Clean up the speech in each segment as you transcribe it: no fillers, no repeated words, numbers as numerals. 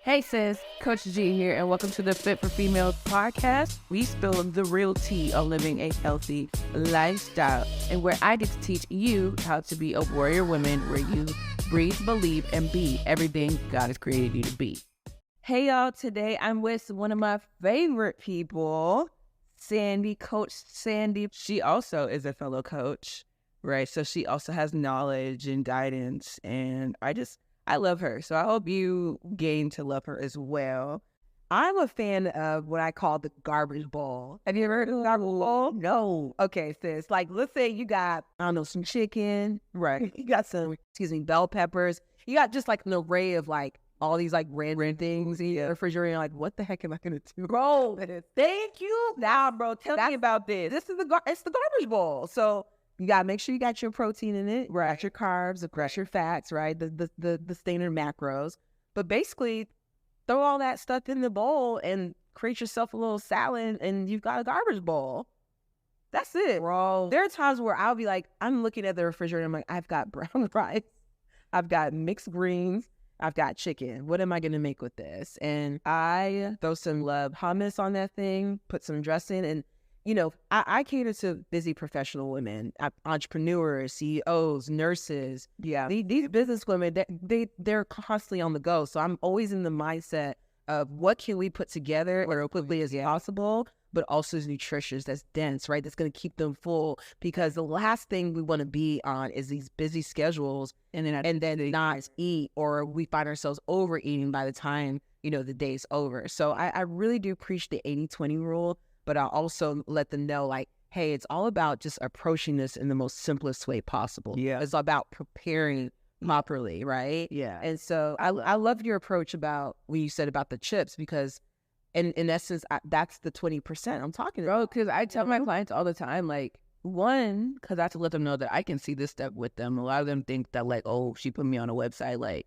Hey sis, Coach G here, and welcome to the Fit4Females Podcast. We spill the real tea on living a healthy lifestyle, and where I get to teach you how to be a warrior woman where you breathe, believe, and be everything God has created you to be. Hey y'all, today I'm with one of my favorite people, Sandy, Coach Sandy. She also is a fellow coach, right? So she also has knowledge and guidance, and I love her, so I hope you gain to love her as well. I'm a fan of what I call the garbage bowl. Have you ever heard of the garbage bowl? No. Okay, sis. Like, let's say you got, I don't know, some chicken. Right. You got some, bell peppers. You got just like an array of like all these like random things in your refrigerator. Like, what the heck am I going to do? Bro, thank you. Now, bro, tell me about this. It's the garbage bowl. So you got to make sure you got your protein in it, right? Got your carbs, got your fats, right? The standard macros. But basically, throw all that stuff in the bowl and create yourself a little salad, and you've got a garbage bowl. That's it, bro. There are times where I'll be like, I'm looking at the refrigerator, I'm like, I've got brown rice, I've got mixed greens, I've got chicken. What am I going to make with this? And I throw some hummus on that thing, put some dressing, and you know, I cater to busy professional women, entrepreneurs, CEOs, nurses. Yeah, these business women, they're constantly on the go. So I'm always in the mindset of what can we put together as quickly as possible, but also is nutritious, that's dense, right? That's going to keep them full, because the last thing we want to be on is these busy schedules and then not eat, or we find ourselves overeating by the time, you know, the day's over. So I really do preach the 80-20 rule. But I'll also let them know, like, hey, it's all about just approaching this in the most simplest way possible. Yeah. It's about preparing properly, right? Yeah. And so I love your approach about what you said about the chips, because in essence, that's the 20% I'm talking about. Because I tell my clients all the time, like, one, because I have to let them know that I can see this step with them. A lot of them think that, like, oh, she put me on a website, like,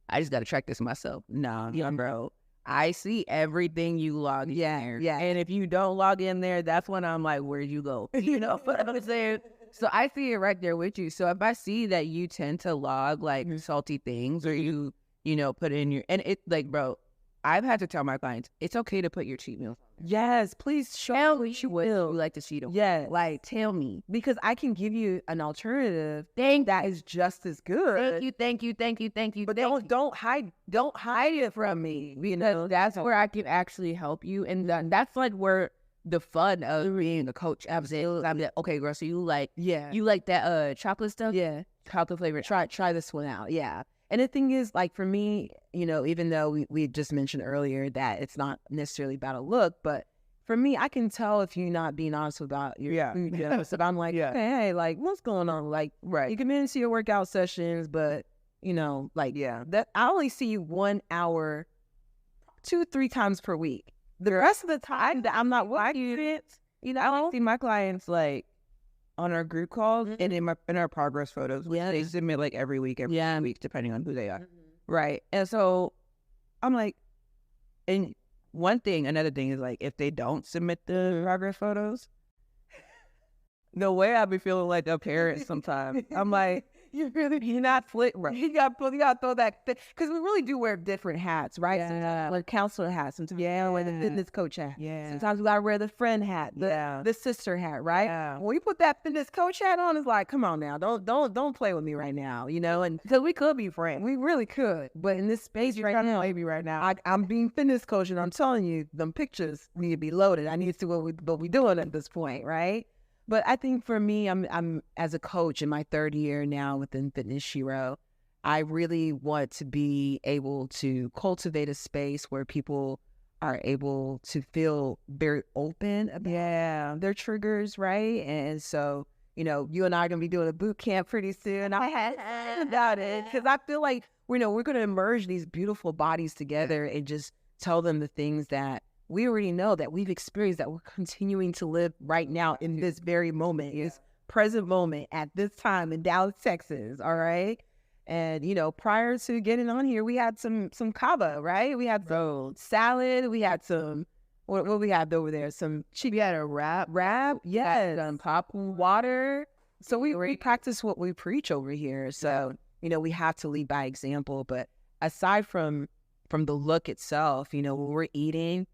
I just got to track this myself. Nah, yeah, bro. I see everything you log in there. Yeah. And if you don't log in there, that's when I'm like, where'd you go? You know what I'm saying? So I see it right there with you. So if I see that you tend to log like salty things, or you know, put in your, and it like, bro, I've had to tell my clients, it's okay to put your cheat meals on there. Yes, please show me what you like to cheat on. Yeah, like tell me, because I can give you an alternative that is just as good. Thank you. But don't hide it from me. You know, that's where I can actually help you, and that's like where the fun of being a coach. I'm like, okay, girl, so you like that chocolate stuff? Yeah, chocolate flavor. Try this one out. Yeah. And the thing is, like, for me, you know, even though we just mentioned earlier that it's not necessarily about a look, but for me, I can tell if you're not being honest about your food. Yeah. So I'm like, hey, like, what's going on? Like, right. You come into your workout sessions, but, you know, like, that I only see you 1 hour, 2-3 times per week. The rest of the time that I'm not with you, you know, I don't see my clients, like, on our group calls and in our progress photos, which they submit like every week, depending on who they are. Right. And so I'm like, and another thing is, like, if they don't submit the progress photos, the way I be feeling like a parent sometimes, I'm like, you're not flit right. You got to throw that, because we really do wear different hats, right? Yeah. Like counselor hats, sometimes wear the fitness coach hat. Yeah. Sometimes we gotta wear the friend hat, the sister hat, right? Yeah. When we put that fitness coach hat on, it's like, come on now, don't play with me right now, you know? And because we could be friends, we really could, but in this space right now, maybe right now, I'm being fitness coach, and I'm telling you, them pictures need to be loaded. I need to see what we doing at this point, right? But I think for me, I'm as a coach in my 3rd year now within Fitness Shero, I really want to be able to cultivate a space where people are able to feel very open about their triggers, right? And so, you know, you and I are going to be doing a boot camp pretty soon. I had about it, because I feel like, you know, we're going to merge these beautiful bodies together and just tell them the things that we already know, that we've experienced, that we're continuing to live right now in this very moment, this present moment at this time in Dallas, Texas. All right. And, you know, prior to getting on here, we had some kava, right? We had some salad. We had some, what we had over there? We had a wrap. Yes. Some popcorn, water. So we practice what we preach over here. So, you know, we have to lead by example. But aside from from the look itself, when we're eating,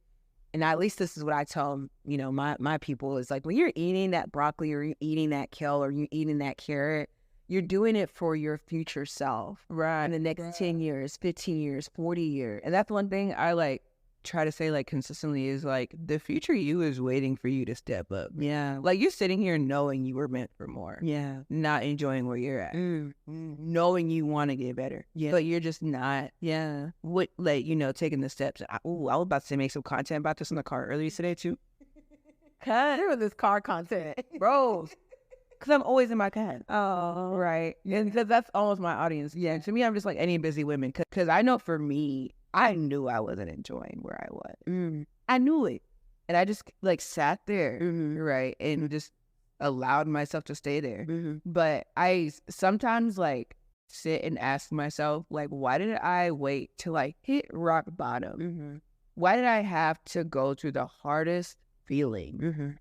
and at least this is what I tell, my people is like, when you're eating that broccoli or you're eating that kale or you're eating that carrot, you're doing it for your future self. Right. In the next 10 years, 15 years, 40 years. And that's one thing I try to say consistently is the future you is waiting for you to step up. Yeah. You're sitting here knowing you were meant for more. Yeah. Not enjoying where you're at. Knowing you want to get better. Yeah. But you're just not. Yeah. Taking the steps. I was about to make some content about this in the car earlier today too. There was this car content. Bro. Because I'm always in my car. Oh. Right. And because that's almost my audience. Yeah. To me, I'm just like any busy women. Because I know for me, I knew I wasn't enjoying where I was. I knew it. And I just sat there, right, and just allowed myself to stay there. But I sometimes sit and ask myself, why did I wait to hit rock bottom? Why did I have to go through the hardest feeling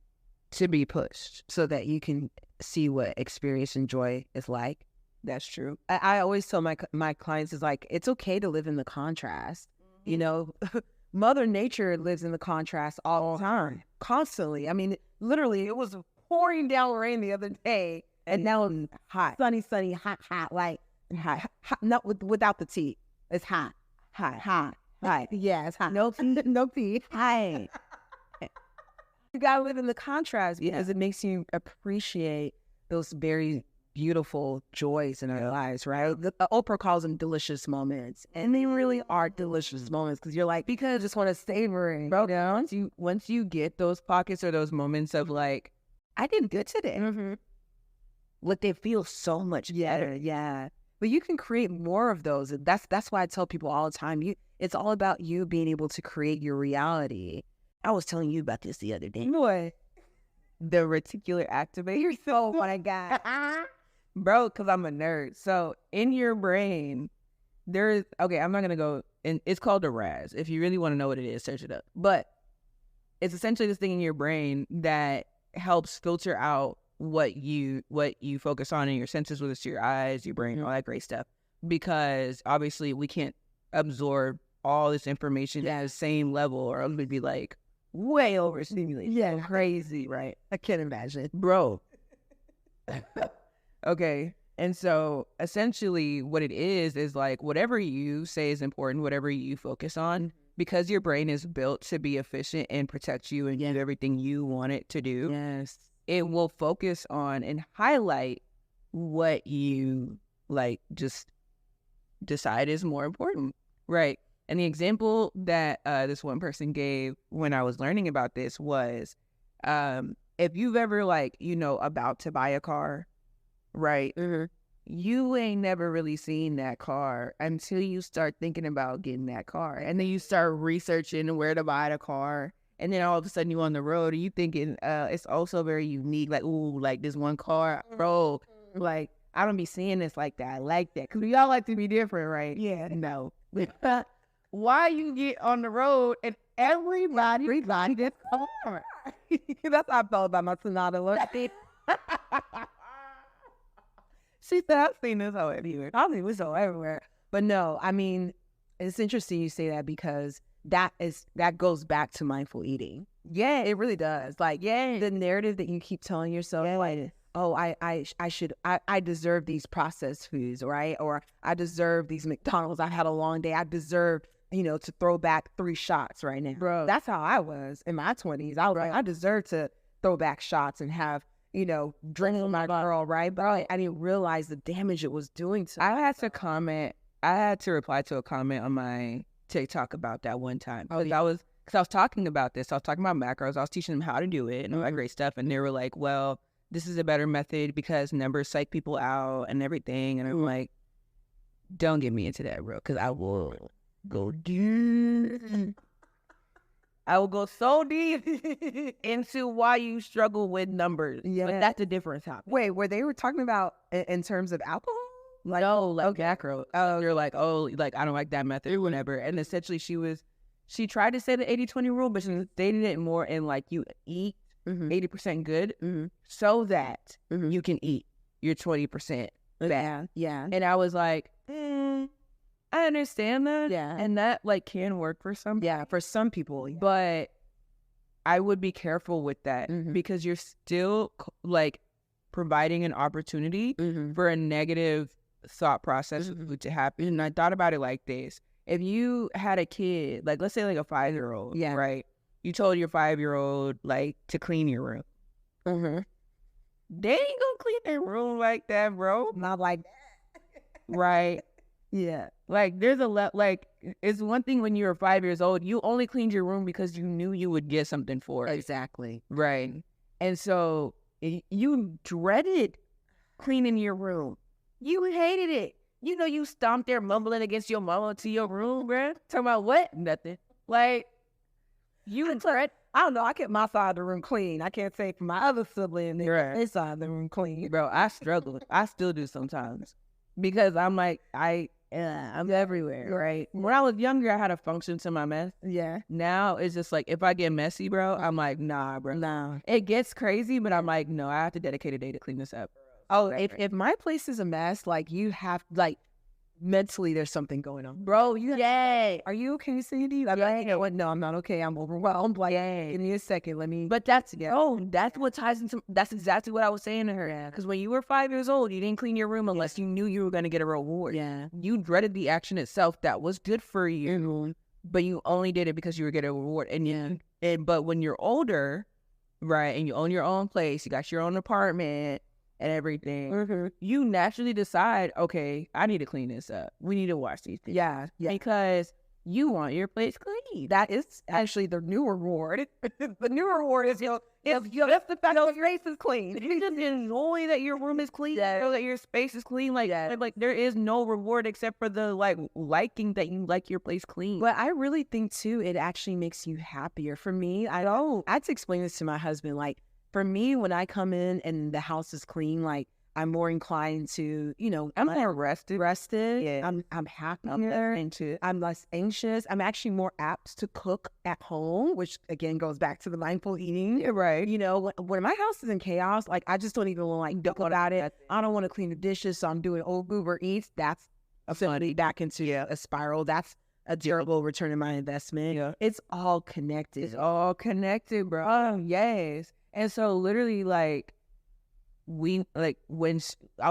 to be pushed so that you can see what experience and joy is like? That's true. I always tell my clients is it's okay to live in the contrast. Mother Nature lives in the contrast all the time, constantly. I mean, literally, it was pouring down rain the other day, and now it's hot, sunny, hot, hot, not without the tea. It's hot. Yeah, it's hot. No tea. Hot. You gotta live in the contrast because it makes you appreciate those very beautiful joys in our lives, right? Oprah calls them delicious moments, and they really are delicious moments because you're because I just want to savor it. Bro, once you get those pockets or those moments of I did good today. They feel so much better. Yeah. But you can create more of those. That's why I tell people all the time, it's all about you being able to create your reality. I was telling you about this the other day. What? The reticular activator. Oh my God. Bro, because I'm a nerd. So in your brain, I'm not going to go, and it's called a RAS. If you really want to know what it is, search it up. But it's essentially this thing in your brain that helps filter out what you focus on in your senses, whether it's your eyes, your brain, all that great stuff. Because obviously we can't absorb all this information at the same level, or it would be way overstimulated. Yeah, crazy, right? I can't imagine. Bro. Okay. And so essentially what it is whatever you say is important, whatever you focus on, because your brain is built to be efficient and protect you and do everything you want it to do. Yes. It will focus on and highlight what you just decide is more important. Right. And the example that this one person gave when I was learning about this was if you've ever about to buy a car, right? You ain't never really seen that car until you start thinking about getting that car. And then you start researching where to buy the car. And then all of a sudden you're on the road and you thinking it's also very unique. This one car, bro, I don't be seeing this like that. I like that. Because we all like to be different, right? Yeah. No. Why you get on the road and everybody gets car? That's how I felt about my Sonata. She said, I've seen this all everywhere. I think it was so everywhere. But no, I mean, it's interesting you say that because that goes back to mindful eating. Yeah, it really does. The narrative that you keep telling yourself, I deserve these processed foods, right? Or I deserve these McDonald's. I had a long day. I deserve, to throw back 3 shots right now. Bro, that's how I was in my 20s. I was I deserve to throw back shots and have, drinking my girl, right? But I didn't realize the damage it was doing to me. I had to reply to a comment on my TikTok about that one time. Because I was talking about this. I was talking about macros. I was teaching them how to do it and all that great stuff. And they were like, well, this is a better method because numbers psych people out and everything. And I'm like, don't get me into that, bro, because I will go deep. I will go so deep into why you struggle with numbers. Yeah. But that's a different topic. Wait, were they talking about in terms of alcohol? Macro. You're I don't like that method or whatever. And essentially she tried to say the 80-20 rule, but she stated it more in you eat 80% good so that you can eat your 20% bad. Yeah. And I was like, I understand that. Yeah. And that like can work for some. Yeah, for some people. Yeah. But I would be careful with that because you're still like providing an opportunity for a negative thought process to happen. And I thought about it like this. If you had a kid, like let's say like a 5-year-old, right? You told your 5-year-old like to clean your room. They ain't gonna clean their room like that, bro. Not like that. Right. Yeah. Like there's like it's one thing when you were 5 years old, you only cleaned your room because you knew you would get something for it. Exactly. Right. And so you dreaded cleaning your room. You hated it. You know, you stomped there mumbling against your mama to your room, bruh. Talking about what? Nothing. Like, you dread. I don't know. I kept my side of the room clean. I can't say for my other sibling, their side of the room clean. Bro, I struggle. I still do sometimes. Because I'm like, I'm everywhere, right? When I was younger, I had a function to my mess. Yeah. Now it's just like, if I get messy, bro, I'm like, nah, bro. Nah. It gets crazy, but I'm like, no, I have to dedicate a day to clean this up. Oh, if my place is a mess, like you have, like, mentally there's something going on. Bro, Are you okay, Sandy? I'm like, you know what? No, I'm not okay. I'm overwhelmed. Like, give me a second. Let me. But that's what ties into, that's exactly what I was saying to her. Because when you were 5 years old, you didn't clean your room unless you knew you were going to get a reward. Yeah. You dreaded the action itself that was good for you, but you only did it because you were getting a reward. But when you're older, right, and you own your own place, you got your own apartment and everything, you naturally decide, okay, I need to clean this up. We need to wash these things. Yeah. Because you want your place clean. That is actually the new reward. The new reward is, if the fact that your place is clean. You just enjoy that your room is clean, know that your space is clean. Like there is no reward except for the liking that you like your place clean. But I really think too, it actually makes you happier. For me, I had to explain this to my husband. Like, for me, when I come in and the house is clean, like, I'm more inclined to, I'm more rested. Yeah. I'm happier. I'm less anxious. I'm actually more apt to cook at home, which again goes back to the mindful eating. Yeah, right. When my house is in chaos, like, I just don't even want to go about it. I don't want to clean the dishes, so I'm doing old Uber Eats. That's suddenly back into a spiral. That's a terrible return on my investment. Yeah. It's all connected. It's all connected, bro. Oh, yes. And so literally, like, when I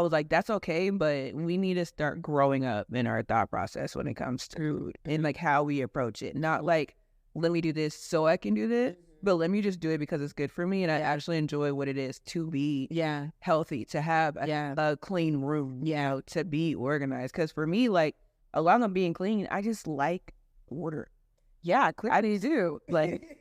was like, that's okay, but we need to start growing up in our thought process when it comes to food and like how we approach it. Not like, let me do this so I can do this, but let me just do it because it's good for me and I actually enjoy what it is to be healthy, to have a clean room, to be organized. Because for me, like, along with being clean, I just like order. Yeah, I do. Like,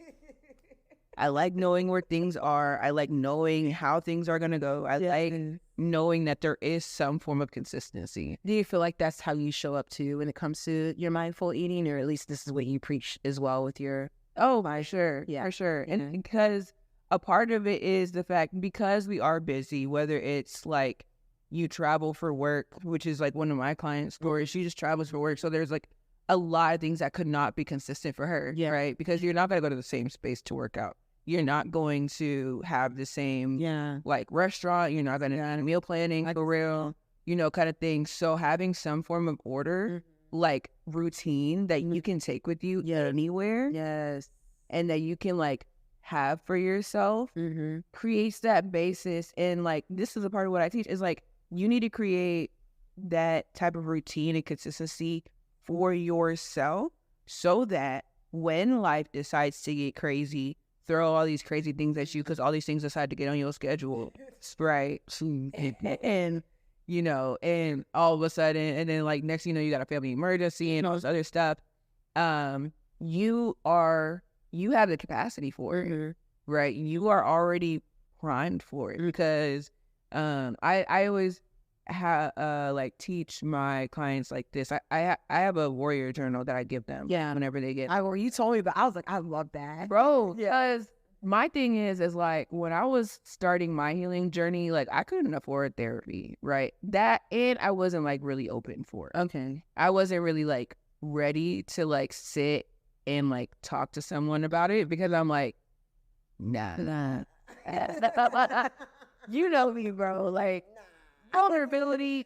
I like knowing where things are. I like knowing how things are going to go. I like knowing that there is some form of consistency. Do you feel like that's how you show up too when it comes to your mindful eating, or at least this is what you preach as well with your... Oh, for sure. Yeah, for sure. And because a part of it is the fact, because we are busy, whether it's like you travel for work, which is like one of my clients' stories. She just travels for work. So there's like a lot of things that could not be consistent for her, right? Because you're not going to go to the same space to work out. You're not going to have the same like restaurant. You're not going to have meal planning for real, kind of thing. So having some form of order, like routine that you can take with you anywhere. Yes. And that you can like have for yourself creates that basis. And like, this is a part of what I teach is like, you need to create that type of routine and consistency for yourself so that when life decides to get crazy, throw all these crazy things at you because all these things decide to get on your schedule, right? And, and all of a sudden, and then like next, you got a family emergency and all this other stuff. You have the capacity for it, right? You are already primed for it because I always like teach my clients like this. I have a warrior journal that I give them whenever they get. You told me, but I was like, I love that, bro. Because my thing is like when I was starting my healing journey, like I couldn't afford therapy, right? That, and I wasn't like really open for it. Okay, I wasn't really like ready to like sit and like talk to someone about it because I'm like, nah. You know me, bro. Like, vulnerability.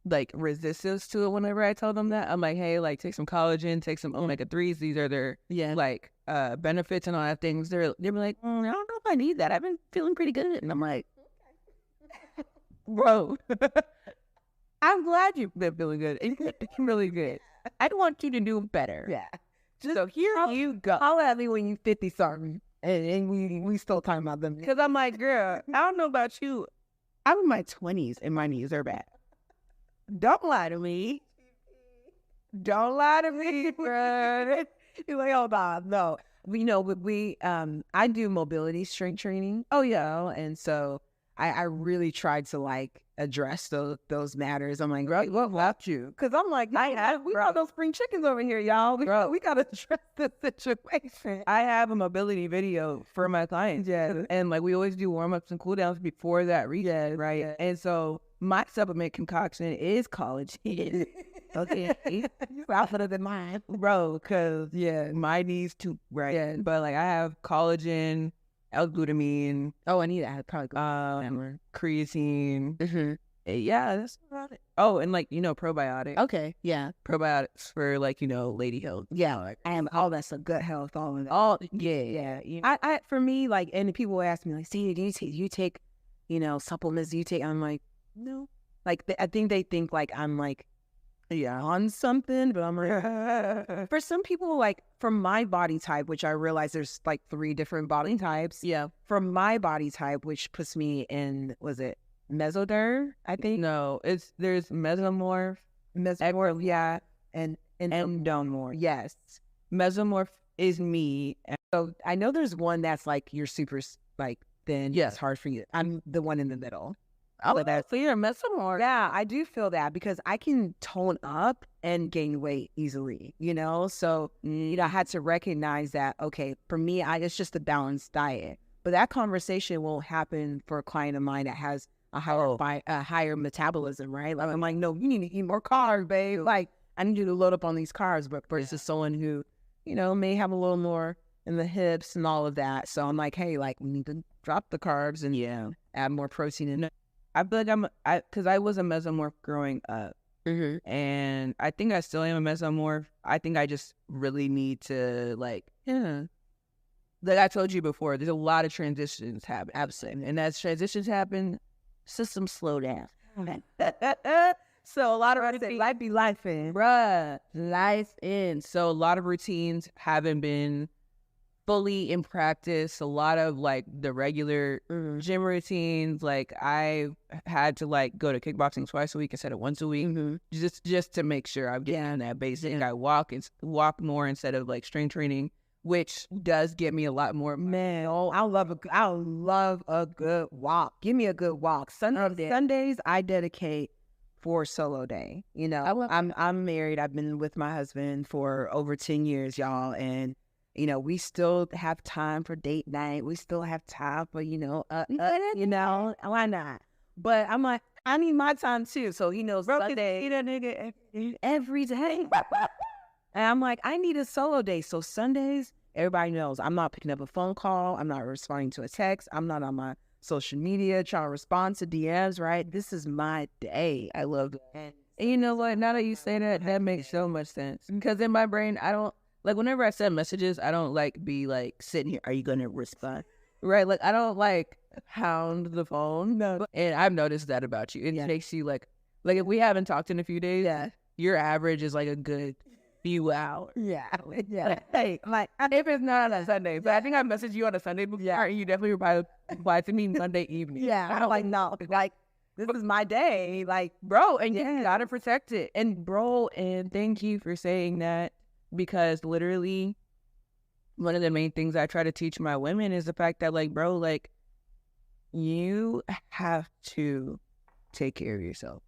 like resistance to it whenever I tell them that. I'm like, hey, like take some collagen, take some omega-3s. These are their like benefits and all that things. They're like, I don't know if I need that. I've been feeling pretty good. And I'm like, bro, I'm glad you've been feeling good. It's really good. I want you to do better. Yeah. So here you go. Holler at me when you 50 something, and we still talking about them. Because I'm like, girl, I don't know about you. I'm in my 20s and my knees are bad. Don't lie to me. Don't lie to me, bro. You're like, oh, no. I do mobility strength training. Oh, yeah. And so I really tried to like address those matters. I'm like, bro, what about you? Because I'm like, we got those spring chickens over here, y'all. We got to address this situation. I have a mobility video for my clients. Yeah. And like we always do warm-ups and cool-downs before that reset, right? Yeah. And so my supplement concoction is collagen. Okay. You're better than mine. Bro, because, my knees too, right? Yeah. But like I have collagen, L-glutamine. Oh, I need that. Probably creatine. Mm-hmm. Yeah, that's about it. Oh, and like, probiotics. Okay, yeah. Probiotics for like, lady health. Yeah, like, and all that's a good health, all of that. Oh, yeah. I for me, like, and people ask me, like, see, do you take, supplements? Do you take? I'm like, no. Like, I think they think like I'm like, on something, but I'm like, for some people, like, from my body type, which I realize there's like 3 different body types. Yeah. From my body type, which puts me in, was it mesoderm? I think. No, there's mesomorph, yeah, and endomorph. Yes, mesomorph is me. So I know there's one that's like you're super like thin. Yeah, it's hard for you. I'm the one in the middle. Oh, so you're a mesomorph. Yeah, I do feel that because I can tone up and gain weight easily, So, I had to recognize that, okay, for me, it's just a balanced diet. But that conversation won't happen for a client of mine that has a higher metabolism, right? Like, I'm like, no, you need to eat more carbs, babe. Like, I need you to load up on these carbs, but versus someone who, may have a little more in the hips and all of that. So I'm like, hey, like, we need to drop the carbs and add more protein in it. I feel like because I was a mesomorph growing up, and I think I still am a mesomorph. I think I just really need to like I told you before, there's a lot of transitions happen, absolutely, and as transitions happen, systems slow down. So a lot of routines, life be life in, bruh, life in. So a lot of routines haven't been fully in practice. A lot of like the regular gym routines, like I had to like go to kickboxing twice a week instead of once a week, just to make sure I'm getting that basic. I walk more instead of like strength training, which does get me a lot more. Man, I love a good walk. Give me a good walk. Sundays I dedicate for solo day. I'm married. I've been with my husband for over 10 years, y'all, and we still have time for date night. We still have time for, why not? But I'm like, I need my time too. So, Sunday, that nigga every day. And I'm like, I need a solo day. So Sundays, everybody knows I'm not picking up a phone call. I'm not responding to a text. I'm not on my social media trying to respond to DMs, right? This is my day. I love it. And you know what? Now that you say that, that makes so much sense. Because in my brain, I don't, like, whenever I send messages, I don't, like, be, like, sitting here, are you going to respond? Right? Like, I don't, like, hound the phone. No. And I've noticed that about you. It takes you, like, if we haven't talked in a few days, your average is, like, a good few hours. Yeah. Hey, like, if it's not on a Sunday, but I think I messaged you on a Sunday before, and you definitely replied to me Monday evening. Yeah. I'm like, no, like, this is my day. Like, bro, and you gotta protect it. And, bro, and thank you for saying that. Because literally, one of the main things I try to teach my women is the fact that, like, bro, like, you have to take care of yourself.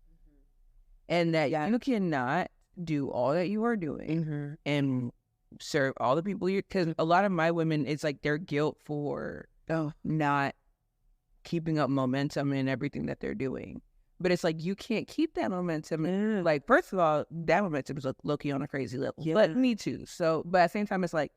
And that you cannot do all that you are doing and serve all the people because a lot of my women, it's like their guilt for not keeping up momentum in everything that they're doing. But it's like, you can't keep that momentum. Like, first of all, that momentum is low-key on a crazy level. Yeah. But me too. So, but at the same time, it's like,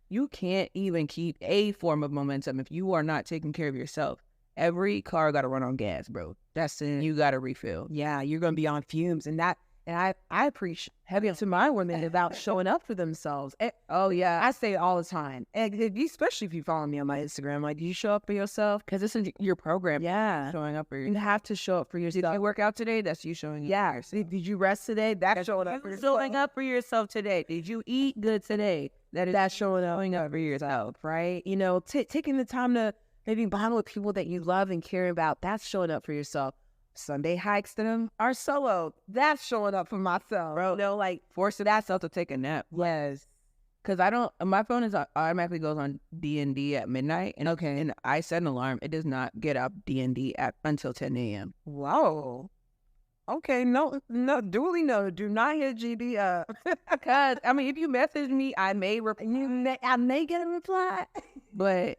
you can't even keep a form of momentum if you are not taking care of yourself. every car got to run on gas, bro. That's it. You got to refill. Yeah, you're going to be on fumes. And I preach heavy to my women about showing up for themselves. Oh, yeah. I say it all the time. And especially if you follow me on my Instagram, like, do you show up for yourself? Because this is your program. Yeah. Showing up for You yourself. have to show up for yourself. Did you work out today? That's you showing up. Yeah. Did you rest today? That's showing up for yourself. Showing up for yourself today. Did you eat good today? That's showing up for yourself. right? You know, taking the time to maybe bond with people that you love and care about. That's showing up for yourself. Sunday hikes to them are solo. That's showing up for myself. Bro, you know, like forcing myself to take a nap. yes. Because my phone is automatically goes on D&D at midnight. And and I set an alarm. It does not get up D&D until 10 a.m. Whoa. Okay, no, duly noted. Do not hit GB up. Because, I mean, if you message me, I may reply. I may get a reply. But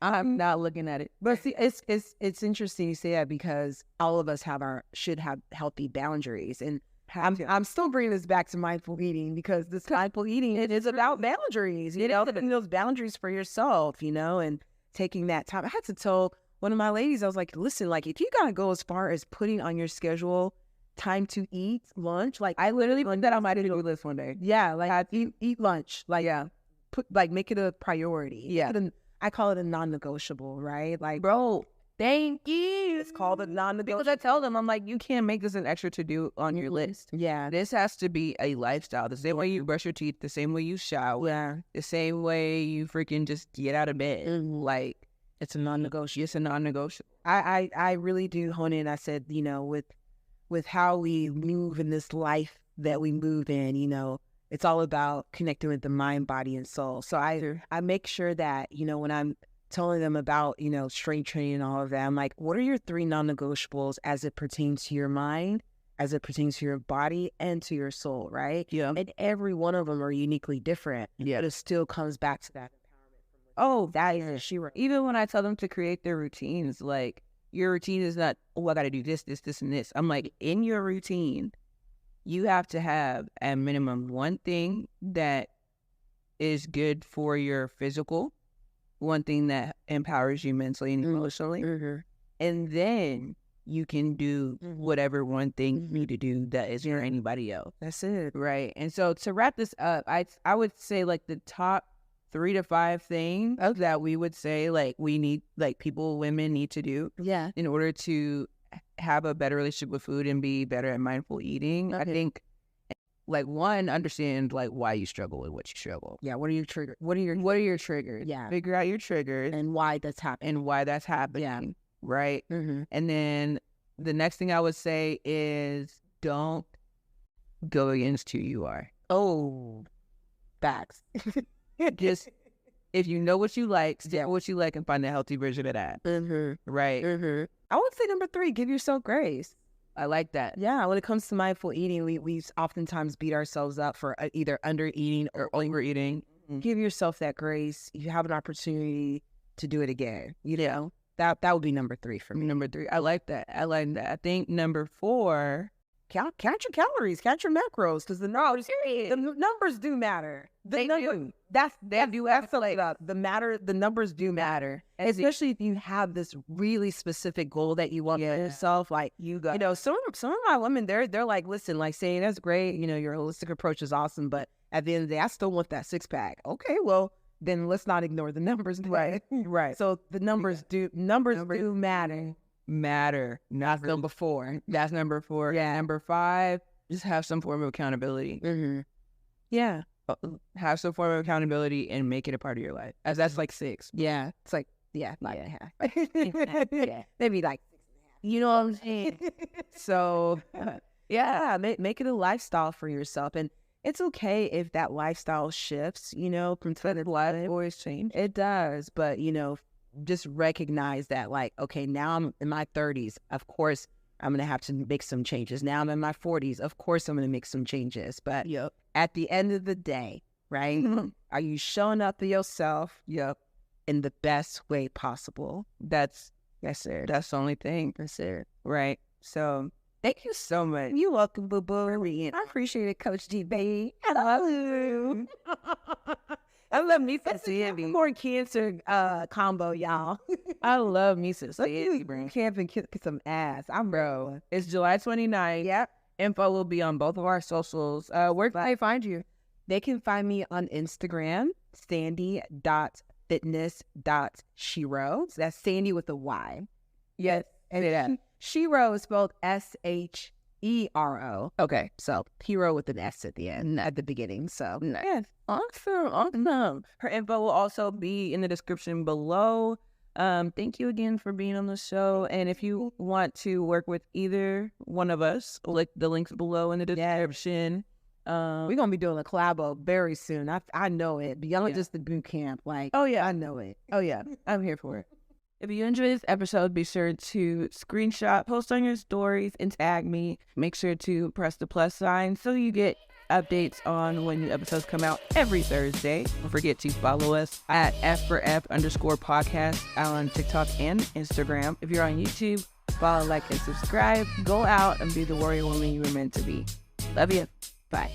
I'm not looking at it. But see, it's interesting you say that because all of us should have healthy boundaries, and I'm still bringing this back to mindful eating because this mindful eating it is about boundaries. You know, setting those boundaries for yourself. You know, and taking that time. I had to tell one of my ladies, I was like, listen, like if you gotta go as far as putting on your schedule time to eat lunch, like I literally put that on my to-do list one day. yeah, like eat lunch, like make it a priority. Yeah. I call it a non-negotiable, right? Like, Bro, thank you. it's called a non-negotiable. Because I tell them, I'm like, you can't make this an extra to-do on your list. Yeah. This has to be a lifestyle. The same way you brush your teeth, the same way you shower, Yeah. the same way you freaking just get out of bed. Like, It's a non-negotiable. it's a non-negotiable. I really do hone in. I said, you know, with how we move in this life that we move in, you know, it's all about connecting with the mind, body, and soul. So I make sure that, you know, when I'm telling them about, you know, strength training and all of that, I'm like, what are your 3 non-negotiables as it pertains to your mind, as it pertains to your body, and to your soul, right? Yeah. And every one of them are uniquely different. Yeah. But it still comes back to that empowerment. Oh, that is she. Even when I tell them to create their routines, like, your routine is not, oh, I got to do this, this, this, and this. I'm like, in your routine, you have to have at minimum one thing that is good for your physical, one thing that empowers you mentally and emotionally, and then you can do whatever one thing you need to do that is for anybody else. That's it. Right. And so to wrap this up, I would say like the top 3 to 5 things that we would say like we need, like women need to do in order to have a better relationship with food and be better at mindful eating. I think like 1, understand like why you struggle with what you struggle. Yeah. What are your triggers? What are your triggers? Yeah. Figure out your triggers and why that's happening. Yeah. Right. And then the next thing I would say is don't go against who you are. Oh, facts. Just if you know what you like, stick with what you like and find a healthy version of that. Right. I would say number 3, give yourself grace. I like that. Yeah, when it comes to mindful eating, we oftentimes beat ourselves up for either under eating or overeating. Give yourself that grace. You have an opportunity to do it again. You know, that would be number 3 for me. Number 3, I like that. I think number 4, count your calories, count your macros, because the numbers do matter. They do. The numbers do matter, especially if you have this really specific goal that you want for yourself. Like you know, some of my women, they're like, listen, like saying that's great. You know, your holistic approach is awesome, but at the end of the day, I still want that 6-pack. Okay, well then let's not ignore the numbers. Right. So the numbers do matter. Not number 4. That's number 4. Yeah. Number 5, just have some form of accountability. Yeah. Have some form of accountability and make it a part of your life. As that's like 6. Yeah. It's like, like maybe like 6.5. You know what I'm saying? So, make it a lifestyle for yourself. And it's okay if that lifestyle shifts, you know, from time to time. Always change. It does. But, you know, just recognize that, like, okay, now I'm in my 30s. Of course, I'm going to have to make some changes. Now I'm in my 40s. Of course, I'm going to make some changes. But at the end of the day, right, are you showing up for yourself in the best way possible? That's it. That's the only thing. That's it. Right. So thank you so much. You're welcome, boo-boo. I appreciate it, Coach D, baby. I love you. I love me some Sandy. Capricorn Cancer combo, y'all. I love me some Let's Sandy, do bro. camp and kick some ass. I'm bro. It's July 29th. Yep. Info will be on both of our socials. Where can they find you? They can find me on Instagram, sandy.fitness.shero. So that's Sandy with a Y. Yes. And Shero is spelled SHERO. Okay. So hero with an S at the end, at the beginning. So Yes. Awesome. Her info will also be in the description below. Thank you again for being on the show. And if you want to work with either one of us, click the links below in the description. we're gonna be doing a collabo very soon. I know it. Beyond just the boot camp. Like, Oh yeah, I know it. oh yeah, I'm here for it. If you enjoyed this episode, be sure to screenshot, post on your stories, and tag me. Make sure to press the plus sign so you get updates on when new episodes come out every Thursday. Don't forget to follow us at F4F_podcast on TikTok and Instagram. If you're on YouTube, follow, like, and subscribe. Go out and be the warrior woman you were meant to be. Love you. Bye.